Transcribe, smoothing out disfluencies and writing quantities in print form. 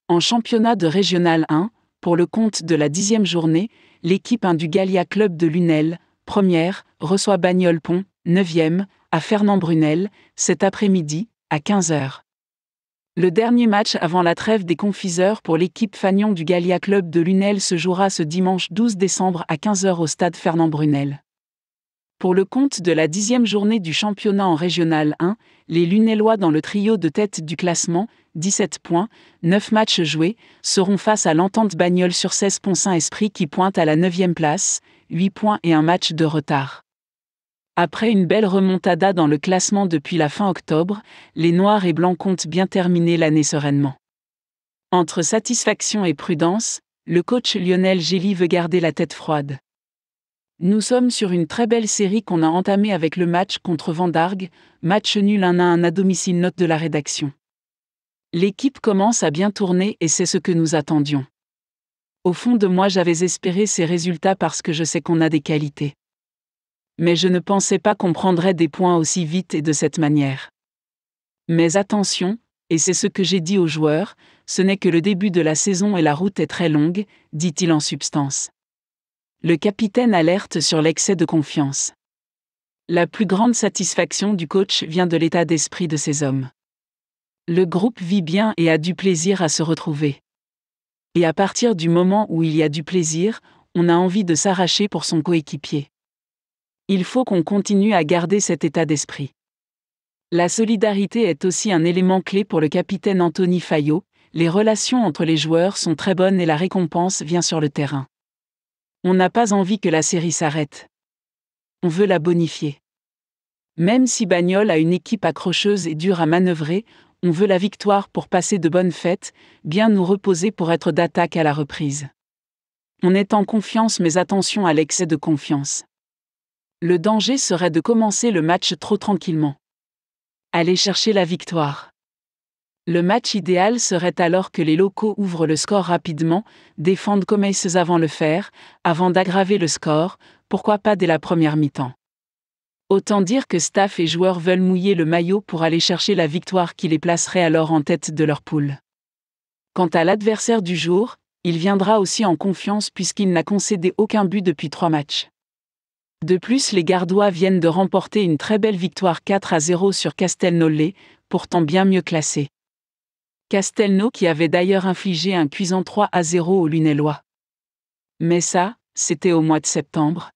En championnat de Régional 1, pour le compte de la 10e journée, l'équipe 1 du Gallia Club de Lunel, première, reçoit Bagnoles-Pont, 9e, à Fernand-Brunel, cet après-midi, à 15h. Le dernier match avant la trêve des confiseurs pour l'équipe fanion du Gallia Club de Lunel se jouera ce dimanche 12 décembre à 15h au stade Fernand-Brunel. Pour le compte de la 10e journée du championnat en Régional 1, les Lunellois dans le trio de tête du classement, 17 points, 9 matchs joués, seront face à l'Entente Bagnols-sur-Cèze-Pont-Saint-Esprit qui pointe à la 9e place, 8 points et un match de retard. Après une belle remontada dans le classement depuis la fin octobre, les Noirs et Blancs comptent bien terminer l'année sereinement. Entre satisfaction et prudence, le coach Lionel Gély veut garder la tête froide. Nous sommes sur une très belle série qu'on a entamée avec le match contre Vendargues, match nul 1-1 à domicile, note de la rédaction. L'équipe commence à bien tourner et c'est ce que nous attendions. Au fond de moi, j'avais espéré ces résultats parce que je sais qu'on a des qualités. Mais je ne pensais pas qu'on prendrait des points aussi vite et de cette manière. Mais attention, et c'est ce que j'ai dit aux joueurs, ce n'est que le début de la saison et la route est très longue, dit-il en substance. Le capitaine alerte sur l'excès de confiance. La plus grande satisfaction du coach vient de l'état d'esprit de ses hommes. Le groupe vit bien et a du plaisir à se retrouver. Et à partir du moment où il y a du plaisir, on a envie de s'arracher pour son coéquipier. Il faut qu'on continue à garder cet état d'esprit. La solidarité est aussi un élément clé pour le capitaine Anthony Fayot, les relations entre les joueurs sont très bonnes et la récompense vient sur le terrain. On n'a pas envie que la série s'arrête. On veut la bonifier. Même si Bagnols a une équipe accrocheuse et dure à manœuvrer, on veut la victoire pour passer de bonnes fêtes, bien nous reposer pour être d'attaque à la reprise. On est en confiance mais attention à l'excès de confiance. Le danger serait de commencer le match trop tranquillement. Aller chercher la victoire. Le match idéal serait alors que les locaux ouvrent le score rapidement, défendent comme ils avant le faire, avant d'aggraver le score, pourquoi pas dès la première mi-temps. Autant dire que staff et joueurs veulent mouiller le maillot pour aller chercher la victoire qui les placerait alors en tête de leur poule. Quant à l'adversaire du jour, il viendra aussi en confiance puisqu'il n'a concédé aucun but depuis 3 matchs. De plus, les Gardois viennent de remporter une très belle victoire 4-0 sur Castelnau-Lay, pourtant bien mieux classé. Castelnau qui avait d'ailleurs infligé un cuisant 3-0 aux Lunellois. Mais ça, c'était au mois de septembre.